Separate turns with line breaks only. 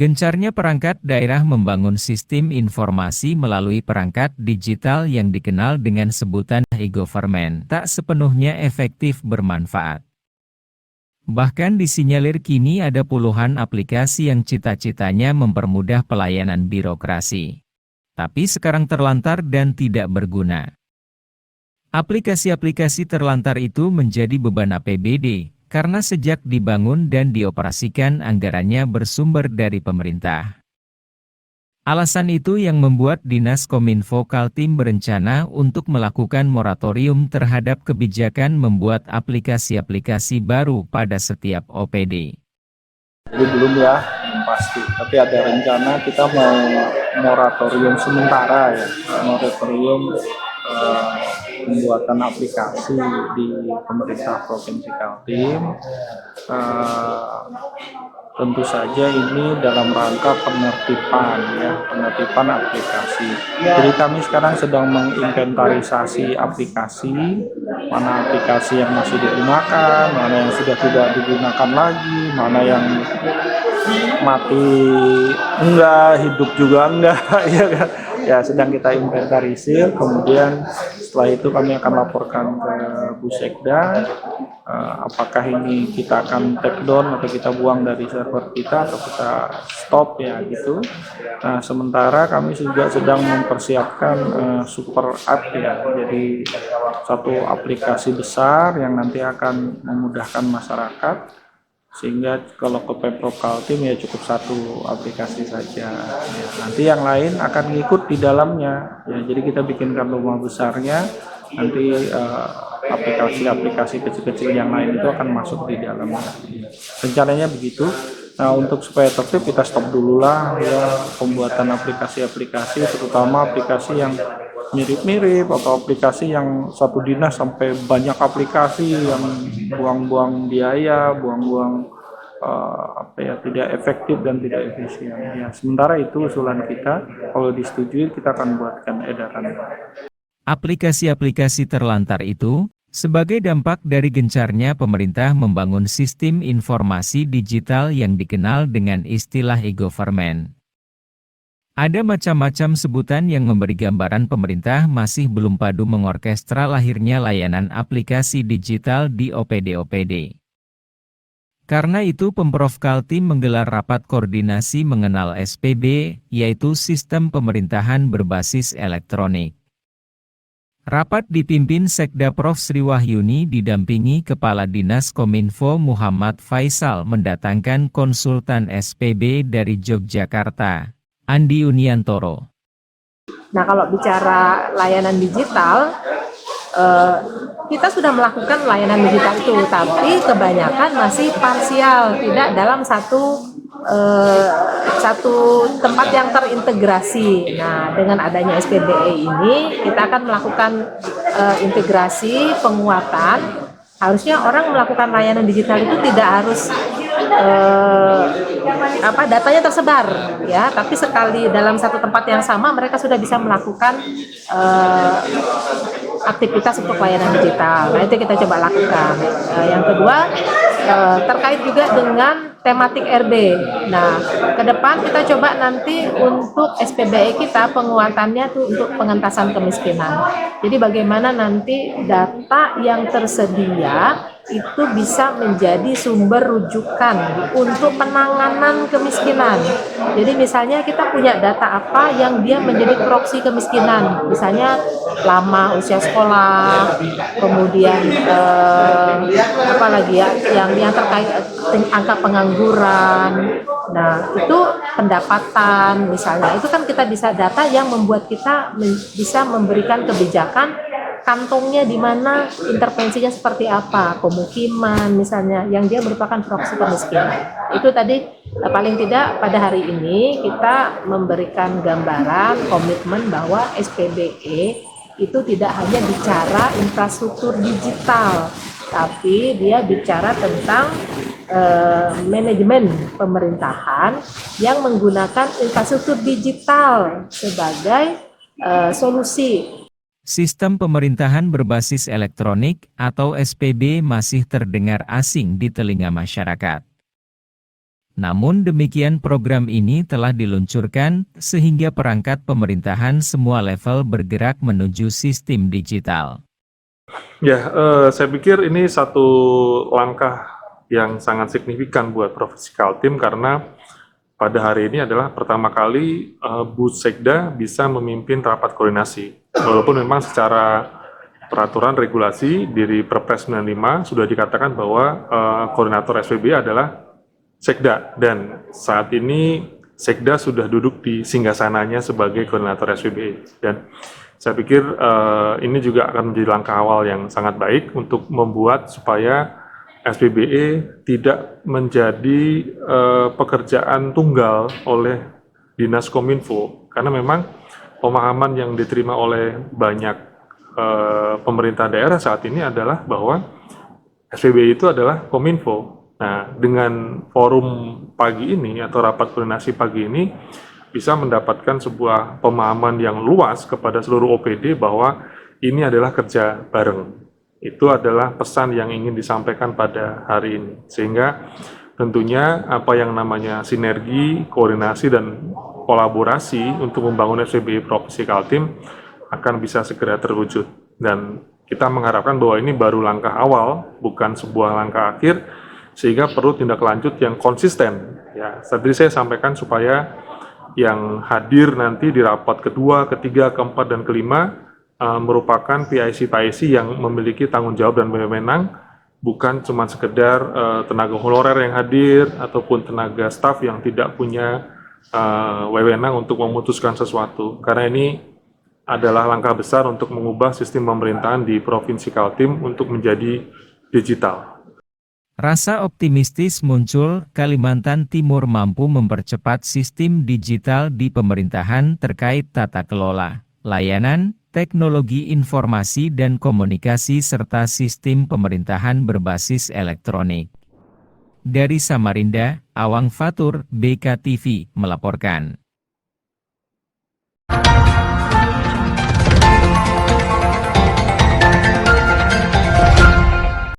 Gencarnya perangkat daerah membangun sistem informasi melalui perangkat digital yang dikenal dengan sebutan e-government tak sepenuhnya efektif bermanfaat. Bahkan disinyalir kini ada puluhan aplikasi yang cita-citanya mempermudah pelayanan birokrasi. Tapi sekarang terlantar dan tidak berguna. Aplikasi-aplikasi terlantar itu menjadi beban APBD, karena sejak dibangun dan dioperasikan anggarannya bersumber dari pemerintah. Alasan itu yang membuat Dinas Kominfo Kaltim berencana untuk melakukan moratorium terhadap kebijakan membuat aplikasi-aplikasi baru pada setiap OPD.
Jadi belum ya, belum pasti. Tapi ada rencana kita mau moratorium sementara ya, moratorium pembuatan aplikasi di pemerintah Provinsi Kaltim. Tentu saja ini dalam rangka penertiban aplikasi. Jadi kami sekarang sedang menginventarisasi aplikasi, mana aplikasi yang masih digunakan, mana yang sudah tidak digunakan lagi, mana yang mati enggak, hidup juga enggak, ya kan? Ya sedang kita inventarisir, kemudian setelah itu kami akan laporkan ke Busekda, apakah ini kita akan take down atau kita buang dari server kita atau kita stop ya gitu. Nah sementara kami juga sedang mempersiapkan super app ya, jadi satu aplikasi besar yang nanti akan memudahkan masyarakat. Sehingga kalau ke Pemprov Kaltim ya cukup satu aplikasi saja. Ya, nanti yang lain akan ngikut di dalamnya. Ya, jadi kita bikinkan rumah besarnya, nanti aplikasi-aplikasi kecil-kecil yang lain itu akan masuk di dalamnya. Rencananya begitu. Nah untuk supaya tertib kita stop dulu lah ya pembuatan aplikasi-aplikasi, terutama aplikasi yang mirip-mirip atau aplikasi yang satu dinas sampai banyak aplikasi yang buang-buang biaya, buang-buang tidak efektif dan tidak efisien. Ya, sementara itu usulan kita, kalau disetujui kita akan buatkan edaran.
Aplikasi-aplikasi terlantar itu, sebagai dampak dari gencarnya pemerintah membangun sistem informasi digital yang dikenal dengan istilah e-government. Ada macam-macam sebutan yang memberi gambaran pemerintah masih belum padu mengorkestra lahirnya layanan aplikasi digital di OPD-OPD. Karena itu Pemprov Kaltim menggelar rapat koordinasi mengenal SPB, yaitu Sistem Pemerintahan Berbasis Elektronik. Rapat dipimpin Sekda Prof. Sri Wahyuni didampingi Kepala Dinas Kominfo Muhammad Faisal mendatangkan konsultan SPB dari Yogyakarta, Andi Uniantoro.
Nah kalau bicara layanan digital, kita sudah melakukan layanan digital itu, tapi kebanyakan masih parsial, tidak dalam satu tempat yang terintegrasi. Nah dengan adanya SPBE ini, kita akan melakukan integrasi, penguatan. Harusnya orang melakukan layanan digital itu tidak harus datanya tersebar ya, tapi sekali dalam satu tempat yang sama mereka sudah bisa melakukan aktivitas untuk layanan digital. Nah itu kita coba lakukan. Yang kedua terkait juga dengan tematik RB. Nah ke depan kita coba nanti untuk SPBE kita penguatannya tuh untuk pengentasan kemiskinan. Jadi bagaimana nanti data yang tersedia itu bisa menjadi sumber rujukan untuk penanganan kemiskinan. Jadi misalnya kita punya data apa yang dia menjadi proksi kemiskinan, misalnya lama usia sekolah, kemudian apa lagi ya, yang terkait angka pengangguran. Nah itu pendapatan misalnya, itu kan kita bisa data yang membuat kita bisa memberikan kebijakan kantongnya di mana, intervensinya seperti apa, pemukiman misalnya yang dia merupakan proksi kemiskinan. Itu tadi paling tidak pada hari ini kita memberikan gambaran komitmen bahwa SPBE itu tidak hanya bicara infrastruktur digital, tapi dia bicara tentang manajemen pemerintahan yang menggunakan infrastruktur digital sebagai solusi.
Sistem pemerintahan berbasis elektronik atau SPB masih terdengar asing di telinga masyarakat. Namun demikian program ini telah diluncurkan sehingga perangkat pemerintahan semua level bergerak menuju sistem digital.
Ya, saya pikir ini satu langkah yang sangat signifikan buat Provinsi Kaltim karena pada hari ini adalah pertama kali Bu Sekda bisa memimpin rapat koordinasi. Walaupun memang secara peraturan regulasi di Perpres 95 sudah dikatakan bahwa koordinator SPB adalah Sekda, dan saat ini Sekda sudah duduk di singgasananya sebagai koordinator SPB, dan saya pikir ini juga akan menjadi langkah awal yang sangat baik untuk membuat supaya SPBE tidak menjadi pekerjaan tunggal oleh Dinas Kominfo, karena memang pemahaman yang diterima oleh banyak pemerintah daerah saat ini adalah bahwa SPBE itu adalah Kominfo. Nah, dengan forum pagi ini atau rapat koordinasi pagi ini bisa mendapatkan sebuah pemahaman yang luas kepada seluruh OPD bahwa ini adalah kerja bareng. Itu adalah pesan yang ingin disampaikan pada hari ini. Sehingga tentunya apa yang namanya sinergi, koordinasi, dan kolaborasi untuk membangun SPBE Provinsi Kaltim akan bisa segera terwujud. Dan kita mengharapkan bahwa ini baru langkah awal, bukan sebuah langkah akhir, sehingga perlu tindak lanjut yang konsisten. Ya, tadi saya sampaikan supaya yang hadir nanti di rapat kedua, ketiga, keempat, dan kelima merupakan PIC-PIC yang memiliki tanggung jawab dan wewenang, bukan cuma sekedar tenaga honorer yang hadir ataupun tenaga staf yang tidak punya wewenang untuk memutuskan sesuatu. Karena ini adalah langkah besar untuk mengubah sistem pemerintahan di Provinsi Kaltim untuk menjadi digital.
Rasa optimistis muncul, Kalimantan Timur mampu mempercepat sistem digital di pemerintahan terkait tata kelola, layanan, teknologi informasi dan komunikasi serta sistem pemerintahan berbasis elektronik. Dari Samarinda, Awang Fatur, BKTV, melaporkan.